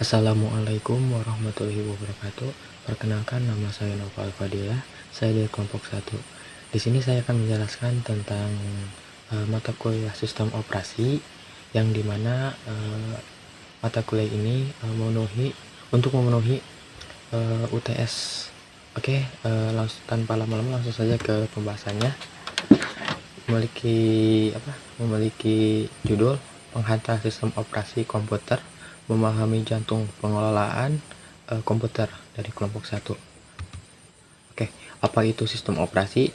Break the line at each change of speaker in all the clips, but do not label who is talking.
Assalamualaikum warahmatullahi wabarakatuh. Perkenalkan, nama saya Noval Fadilah. Saya dari kelompok 1. Di sini saya akan menjelaskan tentang mata kuliah sistem operasi yang dimana mata kuliah ini memenuhi UTS. Oke, tanpa lama-lama langsung saja ke pembahasannya. Memiliki judul Penghantar Sistem Operasi Komputer, Memahami Jantung Pengelolaan Komputer dari kelompok 1. Oke, apa itu sistem operasi?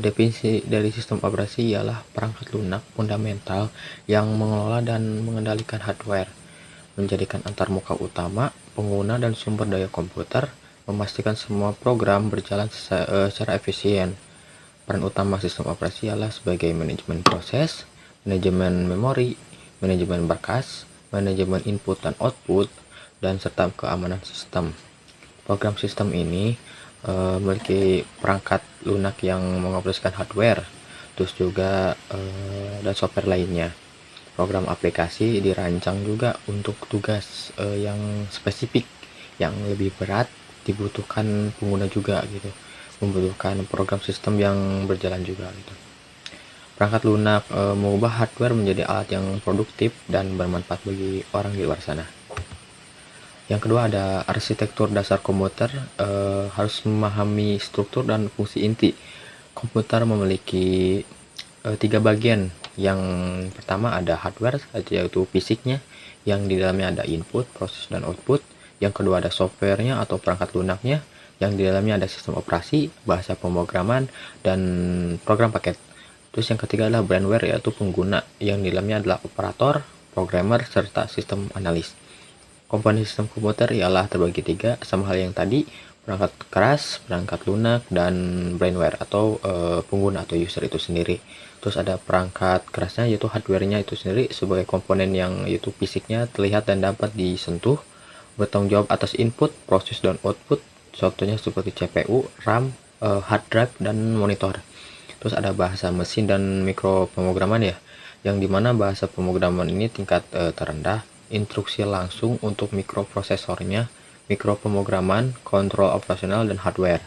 Definisi dari sistem operasi ialah perangkat lunak fundamental yang mengelola dan mengendalikan hardware, menjadikan antarmuka utama, pengguna dan sumber daya komputer, memastikan semua program berjalan secara efisien. Peran utama sistem operasi ialah sebagai manajemen proses, manajemen memori, manajemen berkas, manajemen input dan output, dan serta keamanan sistem. Program sistem ini memiliki perangkat lunak yang mengoperasikan hardware, terus juga dan software lainnya. Program aplikasi dirancang juga untuk tugas yang spesifik, yang lebih berat, dibutuhkan pengguna juga gitu, membutuhkan program sistem yang berjalan juga gitu. Perangkat lunak mengubah hardware menjadi alat yang produktif dan bermanfaat bagi orang di luar sana. Yang kedua ada arsitektur dasar komputer, harus memahami struktur dan fungsi inti. Komputer memiliki 3 bagian. Yang pertama ada hardware, yaitu fisiknya, yang di dalamnya ada input, proses, dan output. Yang kedua ada softwarenya atau perangkat lunaknya, yang di dalamnya ada sistem operasi, bahasa pemrograman, dan program paket. Terus yang ketiga adalah brandware, yaitu pengguna, yang di dalamnya adalah operator, programmer, serta sistem analis. Komponen sistem komputer ialah terbagi 3, sama hal yang tadi, perangkat keras, perangkat lunak, dan brandware atau pengguna atau user itu sendiri. Terus ada perangkat kerasnya, yaitu hardware-nya itu sendiri sebagai komponen yang yaitu fisiknya terlihat dan dapat disentuh, bertanggung jawab atas input, proses, dan output. Contohnya seperti CPU, RAM, hard drive, dan monitor. Terus ada bahasa mesin dan mikropemrograman ya, yang dimana bahasa pemrograman ini tingkat terendah, instruksi langsung untuk mikroprosesornya, mikropemrograman, kontrol operasional, dan hardware.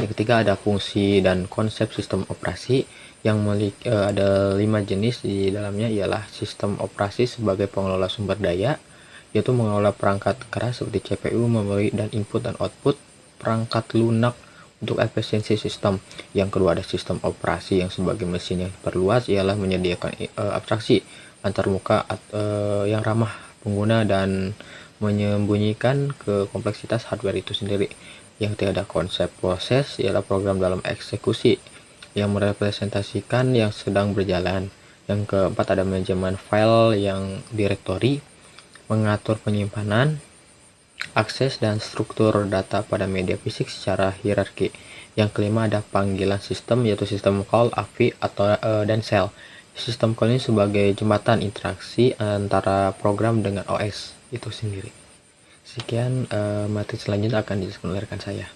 Yang ketiga ada fungsi dan konsep sistem operasi yang ada 5 jenis di dalamnya, ialah sistem operasi sebagai pengelola sumber daya, yaitu mengelola perangkat keras seperti CPU, memori, dan input dan output. Perangkat lunak untuk efisiensi sistem. Yang kedua ada sistem operasi yang sebagai mesin yang perluas, ialah menyediakan abstraksi antarmuka yang ramah pengguna dan menyembunyikan ke kompleksitas hardware itu sendiri. Yang ketiga ada konsep proses, ialah program dalam eksekusi yang merepresentasikan yang sedang berjalan. Yang keempat ada manajemen file yang direktori, mengatur penyimpanan, akses, dan struktur data pada media fisik secara hierarki. Yang kelima ada panggilan sistem, yaitu sistem call, API, atau dan shell. Sistem call ini sebagai jembatan interaksi antara program dengan OS itu sendiri. Sekian, materi selanjutnya akan dijelaskan oleh rekan saya.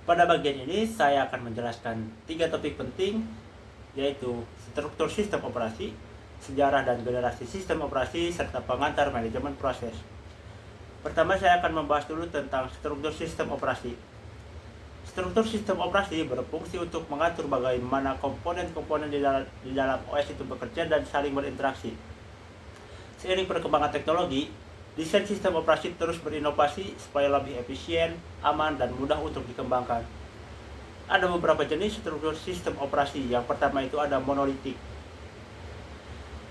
Pada bagian ini saya akan menjelaskan 3 topik penting, yaitu struktur sistem operasi, sejarah dan generasi sistem operasi, serta pengantar manajemen proses. Pertama saya akan membahas dulu tentang struktur sistem operasi. Struktur sistem operasi berfungsi untuk mengatur bagaimana komponen-komponen di dalam OS itu bekerja dan saling berinteraksi. Seiring perkembangan teknologi, desain sistem operasi terus berinovasi supaya lebih efisien, aman, dan mudah untuk dikembangkan. Ada beberapa jenis struktur sistem operasi. Yang pertama itu ada monolitik.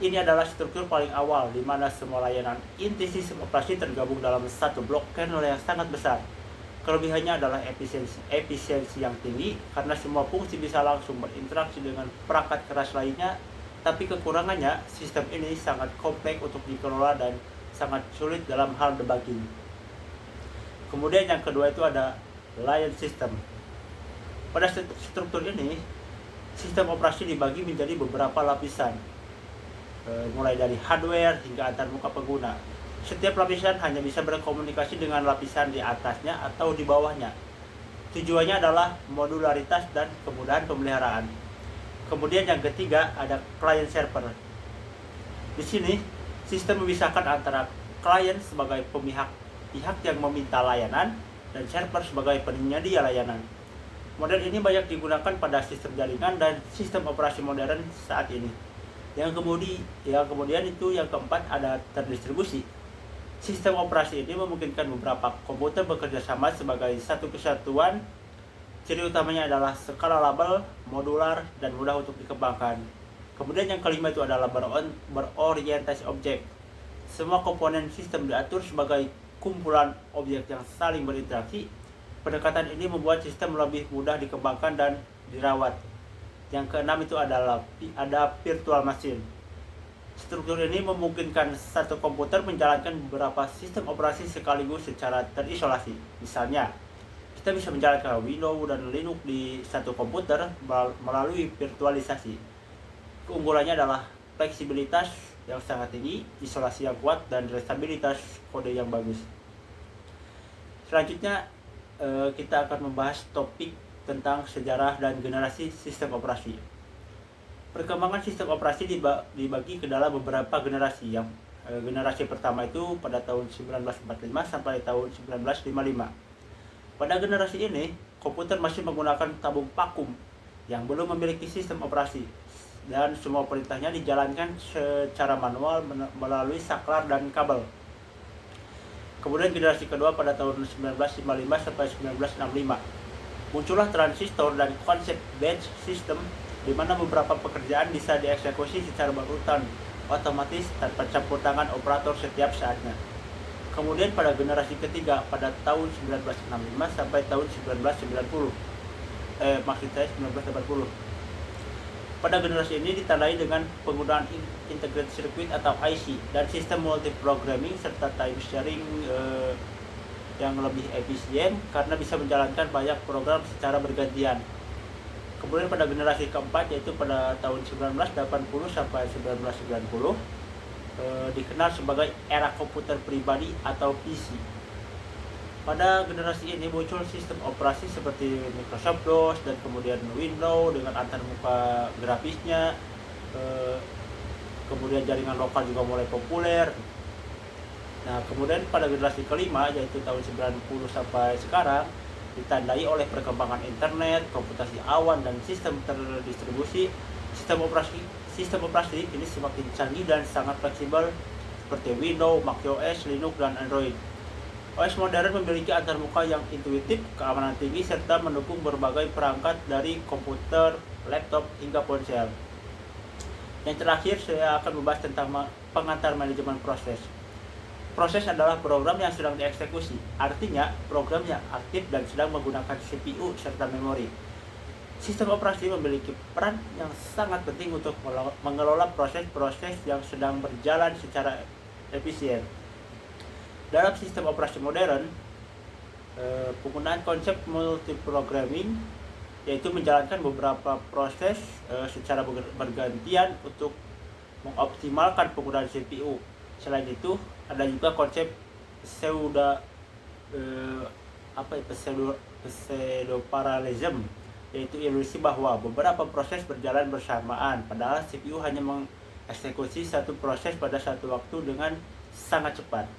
Ini adalah struktur paling awal, di mana semua layanan inti sistem operasi tergabung dalam satu blok kernel yang sangat besar. Kelebihannya adalah efisiensi yang tinggi, karena semua fungsi bisa langsung berinteraksi dengan perangkat keras lainnya. Tapi kekurangannya, sistem ini sangat kompleks untuk dikelola dan sangat sulit dalam hal debugging. Kemudian yang kedua itu ada layer system. Pada struktur ini, sistem operasi dibagi menjadi beberapa lapisan, mulai dari hardware hingga antarmuka pengguna. Setiap lapisan hanya bisa berkomunikasi dengan lapisan di atasnya atau di bawahnya. Tujuannya adalah modularitas dan kemudahan pemeliharaan. Kemudian yang ketiga ada client server. Di sini Sistem memisahkan antara klien sebagai pihak yang meminta layanan dan server sebagai penyedia layanan. Model ini banyak digunakan pada sistem jaringan dan sistem operasi modern saat ini. Yang kemudian itu yang keempat ada terdistribusi. Sistem operasi ini memungkinkan beberapa komputer bekerja sama sebagai satu kesatuan. Ciri utamanya adalah scalable, modular, dan mudah untuk dikembangkan. Kemudian yang kelima itu adalah berorientasi objek. Semua komponen sistem diatur sebagai kumpulan objek yang saling berinteraksi. Pendekatan ini membuat sistem lebih mudah dikembangkan dan dirawat. Yang keenam itu adalah ada virtual machine. Struktur ini memungkinkan satu komputer menjalankan beberapa sistem operasi sekaligus secara terisolasi. Misalnya, kita bisa menjalankan Windows dan Linux di satu komputer melalui virtualisasi. Keunggulannya adalah fleksibilitas yang sangat tinggi, isolasi yang kuat, dan stabilitas kode yang bagus. Selanjutnya, kita akan membahas topik tentang sejarah dan generasi sistem operasi. Perkembangan sistem operasi dibagi ke dalam beberapa generasi. Yang generasi pertama itu pada tahun 1945 sampai tahun 1955. Pada generasi ini, komputer masih menggunakan tabung vakum yang belum memiliki sistem operasi, dan semua perintahnya dijalankan secara manual melalui saklar dan kabel. Kemudian generasi kedua pada tahun 1955 sampai 1965. Muncullah transistor dan konsep batch system di mana beberapa pekerjaan bisa dieksekusi secara berurutan otomatis tanpa campur tangan operator setiap saatnya. Kemudian pada generasi ketiga pada tahun 1965 sampai tahun 1990. 1980. Pada generasi ini ditandai dengan penggunaan integrated circuit atau IC dan sistem multi-programming serta time sharing yang lebih efisien karena bisa menjalankan banyak program secara bergantian. Kemudian pada generasi keempat yaitu pada tahun 1980 sampai 1990 dikenal sebagai era komputer pribadi atau PC. Pada generasi ini muncul sistem operasi seperti Microsoft DOS dan kemudian Windows dengan antarmuka grafisnya. Kemudian jaringan lokal juga mulai populer. Nah, kemudian pada generasi kelima yaitu tahun 90 sampai sekarang ditandai oleh perkembangan internet, komputasi awan, dan sistem terdistribusi. Sistem operasi ini semakin canggih dan sangat fleksibel seperti Windows, macOS, Linux, dan Android. OS modern memiliki antarmuka yang intuitif, keamanan tinggi, serta mendukung berbagai perangkat dari komputer, laptop, hingga ponsel. Yang terakhir, saya akan membahas tentang pengantar manajemen proses. Proses adalah program yang sedang dieksekusi, artinya program yang aktif dan sedang menggunakan CPU serta memori. Sistem operasi memiliki peran yang sangat penting untuk mengelola proses-proses yang sedang berjalan secara efisien. Dalam sistem operasi modern, penggunaan konsep multiprogramming yaitu menjalankan beberapa proses secara bergantian untuk mengoptimalkan penggunaan CPU. Selain itu, ada juga konsep pseudo-parallelism, yaitu ilusi bahwa beberapa proses berjalan bersamaan, padahal CPU hanya mengeksekusi satu proses pada satu waktu dengan sangat cepat.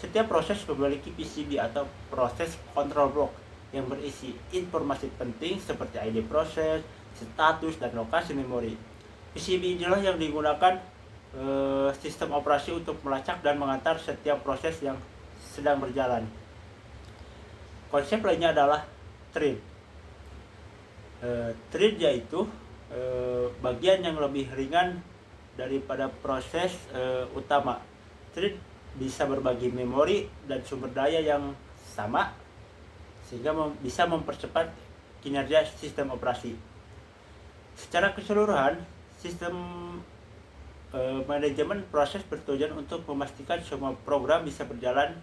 Setiap proses memiliki PCB atau proses control block yang berisi informasi penting seperti ID proses, status, dan lokasi memori. PCB inilah yang digunakan sistem operasi untuk melacak dan mengantar setiap proses yang sedang berjalan. Konsep lainnya adalah thread. Thread yaitu bagian yang lebih ringan daripada proses utama. Thread bisa berbagi memori dan sumber daya yang sama sehingga bisa mempercepat kinerja sistem operasi. Secara keseluruhan, sistem manajemen proses bertujuan untuk memastikan semua program bisa berjalan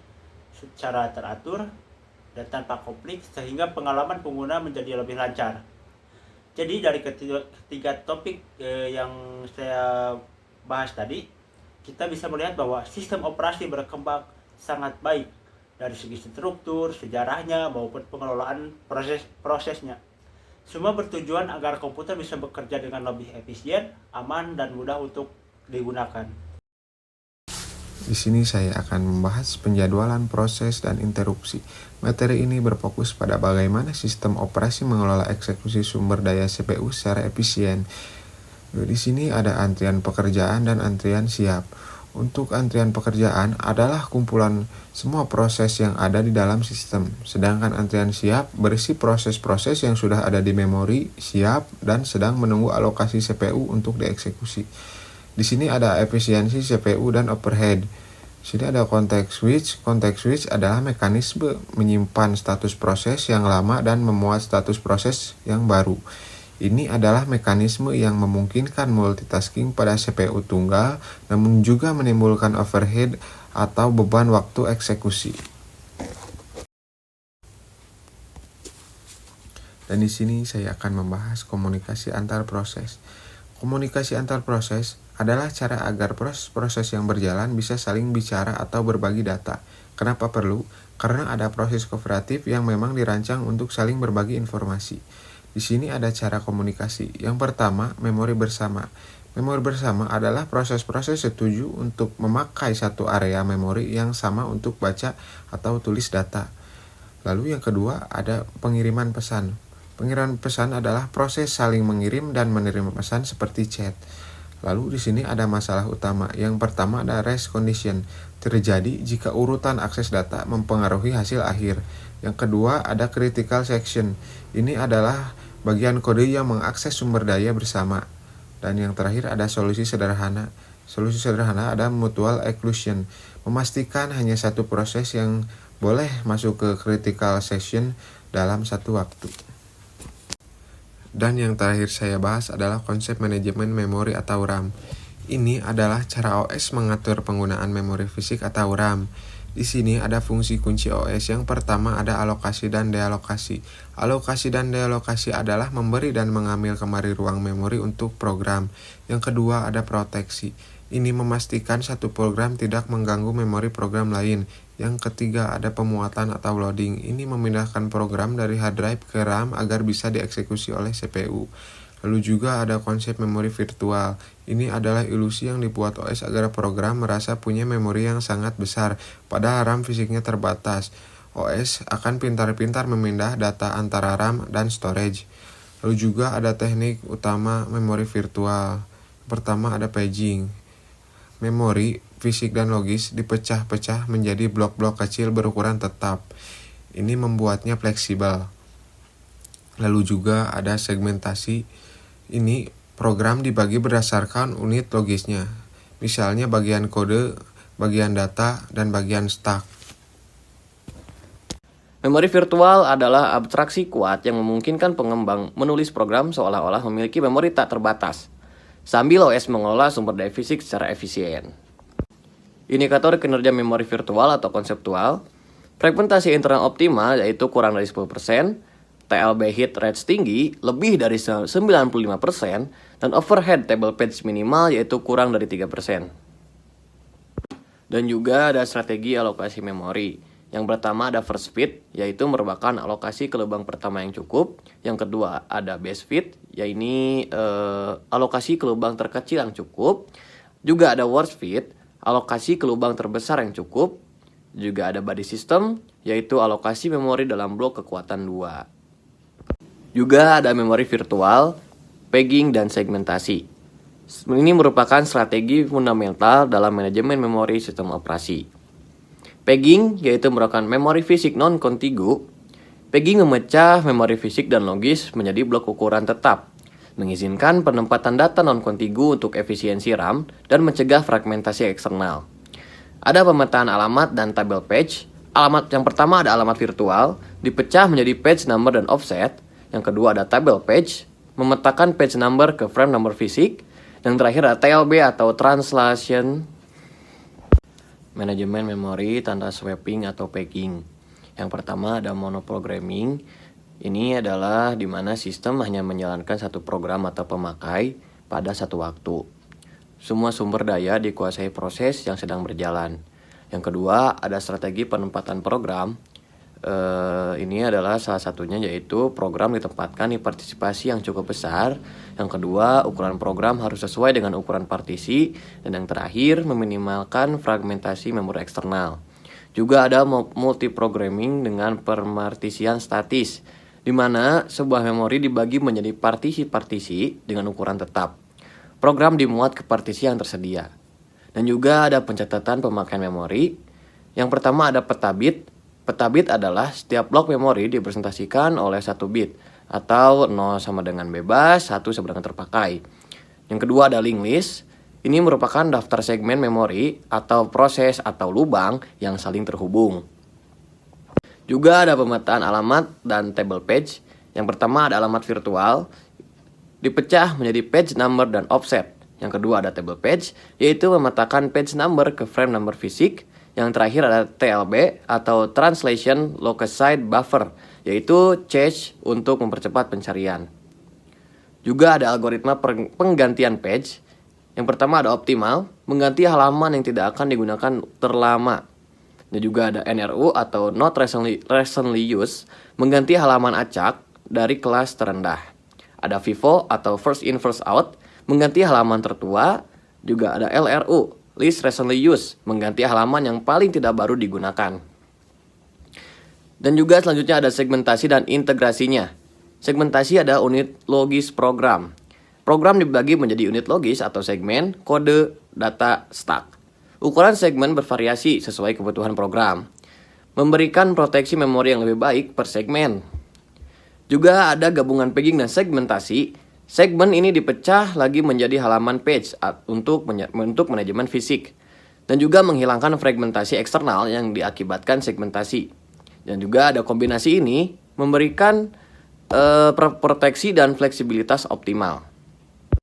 secara teratur dan tanpa konflik sehingga pengalaman pengguna menjadi lebih lancar. Jadi dari ketiga topik yang saya bahas tadi, kita bisa melihat bahwa sistem operasi berkembang sangat baik dari segi struktur, sejarahnya, maupun pengelolaan prosesnya. Semua bertujuan agar komputer bisa bekerja dengan lebih efisien, aman, dan mudah untuk digunakan.
Di sini saya akan membahas penjadwalan proses dan interupsi. Materi ini berfokus pada bagaimana sistem operasi mengelola eksekusi sumber daya CPU secara efisien. Di sini ada antrian pekerjaan dan antrian siap. Untuk antrian pekerjaan adalah kumpulan semua proses yang ada di dalam sistem. Sedangkan antrian siap berisi proses-proses yang sudah ada di memori, siap, dan sedang menunggu alokasi CPU untuk dieksekusi. Di sini ada efisiensi CPU dan overhead. Di sini ada context switch. Context switch adalah mekanisme menyimpan status proses yang lama dan memuat status proses yang baru. Ini adalah mekanisme yang memungkinkan multitasking pada CPU tunggal, namun juga menimbulkan overhead atau beban waktu eksekusi. Dan di sini saya akan membahas komunikasi antar proses. Komunikasi antar proses adalah cara agar proses-proses yang berjalan bisa saling bicara atau berbagi data. Kenapa perlu? Karena ada proses kooperatif yang memang dirancang untuk saling berbagi informasi. Di sini ada cara komunikasi. Yang pertama, memori bersama. Memori bersama adalah proses-proses setuju untuk memakai satu area memori yang sama untuk baca atau tulis data. Lalu yang kedua, ada pengiriman pesan. Pengiriman pesan adalah proses saling mengirim dan menerima pesan seperti chat. Lalu di sini ada masalah utama. Yang pertama ada race condition. Terjadi jika urutan akses data mempengaruhi hasil akhir. Yang kedua ada critical section. Ini adalah bagian kode yang mengakses sumber daya bersama. Dan yang terakhir ada solusi sederhana. Solusi sederhana ada mutual exclusion. Memastikan hanya satu proses yang boleh masuk ke critical section dalam satu waktu. Dan yang terakhir saya bahas adalah konsep manajemen memori atau RAM. Ini adalah cara OS mengatur penggunaan memori fisik atau RAM. Di sini ada fungsi kunci OS. Yang pertama ada alokasi dan dealokasi. Alokasi dan dealokasi adalah memberi dan mengambil kembali ruang memori untuk program. Yang kedua ada proteksi. Ini memastikan satu program tidak mengganggu memori program lain. Yang ketiga ada pemuatan atau loading. Ini memindahkan program dari hard drive ke RAM agar bisa dieksekusi oleh CPU. Lalu juga ada konsep memori virtual. Ini adalah ilusi yang dibuat OS agar program merasa punya memori yang sangat besar, padahal RAM fisiknya terbatas. OS akan pintar-pintar memindah data antara RAM dan storage. Lalu juga ada teknik utama memori virtual. Pertama ada paging. Memori fisik dan logis dipecah-pecah menjadi blok-blok kecil berukuran tetap. Ini membuatnya fleksibel. Lalu juga ada segmentasi. Ini program dibagi berdasarkan unit logisnya. Misalnya bagian kode, bagian data, dan bagian stack.
Memori virtual adalah abstraksi kuat yang memungkinkan pengembang menulis program seolah-olah memiliki memori tak terbatas, sambil OS mengelola sumber daya fisik secara efisien. Indikator kinerja memori virtual atau konseptual, fragmentasi internal optimal yaitu kurang dari 10%, TLB hit rate tinggi lebih dari 95%, dan overhead table page minimal yaitu kurang dari 3%. Dan juga ada strategi alokasi memori. Yang pertama ada first fit, yaitu merupakan alokasi ke lubang pertama yang cukup. Yang kedua ada best fit, yaitu alokasi ke lubang terkecil yang cukup. Juga ada worst fit, alokasi ke lubang terbesar yang cukup. Juga ada body system, yaitu alokasi memori dalam blok kekuatan 2. Juga ada memori virtual, pegging, dan segmentasi. Ini merupakan strategi fundamental dalam manajemen memori sistem operasi. Pegging yaitu merupakan memori fisik non-kontigu. Pegging memecah memori fisik dan logis menjadi blok ukuran tetap, mengizinkan penempatan data non-kontigu untuk efisiensi RAM dan mencegah fragmentasi eksternal. Ada pemetaan alamat dan tabel page. Alamat yang pertama ada alamat virtual, dipecah menjadi page number dan offset. Yang kedua ada tabel page, memetakan page number ke frame number fisik. Dan terakhir ada TLB atau translation, manajemen memori tanpa swapping atau pegging. Yang pertama ada monoprogramming. Ini adalah di mana sistem hanya menjalankan satu program atau pemakai pada satu waktu. Semua sumber daya dikuasai proses yang sedang berjalan. Yang kedua ada strategi penempatan program. Ini adalah salah satunya, yaitu program ditempatkan di partisipasi yang cukup besar. Yang kedua, ukuran program harus sesuai dengan ukuran partisi. Dan yang terakhir, meminimalkan fragmentasi memori eksternal. Juga ada multiprogramming dengan permartisian statis, di mana sebuah memori dibagi menjadi partisi-partisi dengan ukuran tetap. Program dimuat ke partisi yang tersedia. Dan juga ada pencatatan pemakaian memori. Yang pertama ada peta bit. Peta bit adalah setiap blok memori dipresentasikan oleh 1 bit, atau 0 sama dengan bebas, 1 sama dengan terpakai. Yang kedua ada linked list. Ini merupakan daftar segmen memori atau proses atau lubang yang saling terhubung. Juga ada pemetaan alamat dan table page. Yang pertama ada alamat virtual, dipecah menjadi page number dan offset. Yang kedua ada table page, yaitu memetakan page number ke frame number fisik. Yang terakhir ada TLB atau Translation Location Buffer, yaitu cache untuk mempercepat pencarian. Juga ada algoritma penggantian page. Yang pertama ada optimal, mengganti halaman yang tidak akan digunakan terlama. Dan juga ada NRU atau Not Recently Used, mengganti halaman acak dari kelas terendah. Ada FIFO atau First In First Out, mengganti halaman tertua. Juga ada LRU, Least Recently Used, mengganti halaman yang paling tidak baru digunakan. Dan juga selanjutnya ada segmentasi dan integrasinya. Segmentasi ada unit logis program. Program dibagi menjadi unit logis atau segmen, kode, data, stack. Ukuran segmen bervariasi sesuai kebutuhan program, memberikan proteksi memori yang lebih baik per segmen. Juga ada gabungan pegging dan segmentasi. Segmen ini dipecah lagi menjadi halaman page untuk manajemen fisik. Dan juga menghilangkan fragmentasi eksternal yang diakibatkan segmentasi. Dan juga ada kombinasi ini memberikan proteksi dan fleksibilitas optimal.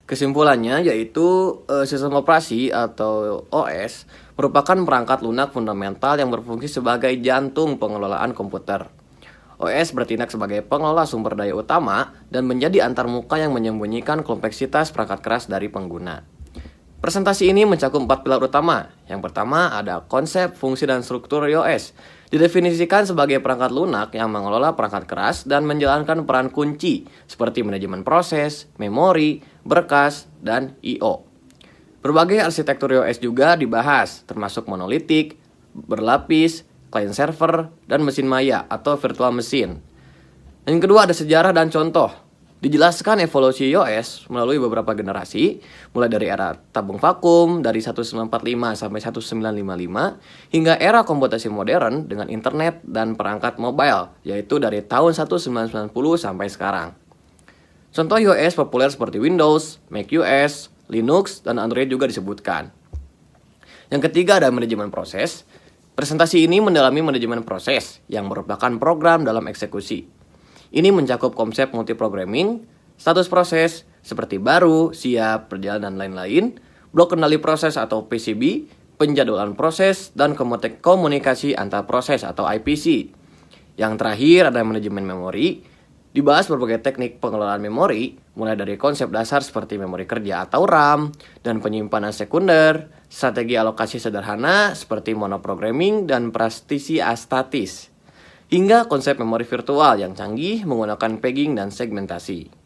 Kesimpulannya yaitu sistem operasi atau OS merupakan perangkat lunak fundamental yang berfungsi sebagai jantung pengelolaan komputer. OS bertindak sebagai pengelola sumber daya utama dan menjadi antarmuka yang menyembunyikan kompleksitas perangkat keras dari pengguna. Presentasi ini mencakup 4 pilar utama. Yang pertama ada konsep, fungsi, dan struktur iOS. Didefinisikan sebagai perangkat lunak yang mengelola perangkat keras dan menjalankan peran kunci seperti manajemen proses, memori, berkas, dan I/O. Berbagai arsitektur iOS juga dibahas, termasuk monolitik, berlapis, client server, dan mesin maya atau virtual machine. Yang kedua ada sejarah dan contoh. Dijelaskan evolusi iOS melalui beberapa generasi, mulai dari era tabung vakum dari 1945 sampai 1955, hingga era komputasi modern dengan internet dan perangkat mobile, yaitu dari tahun 1990 sampai sekarang. Contoh iOS populer seperti Windows, macOS, Linux, dan Android juga disebutkan. Yang ketiga ada manajemen proses. Presentasi ini mendalami manajemen proses yang merupakan program dalam eksekusi. Ini mencakup konsep multiprogramming, status proses seperti baru, siap, berjalan, dan lain-lain, blok kendali proses atau PCB, penjadwalan proses, dan komunikasi antar proses atau IPC. Yang terakhir ada manajemen memori. Dibahas berbagai teknik pengelolaan memori, mulai dari konsep dasar seperti memori kerja atau RAM, dan penyimpanan sekunder, strategi alokasi sederhana seperti monoprogramming dan partisi astatis, hingga konsep memori virtual yang canggih menggunakan pegging dan segmentasi.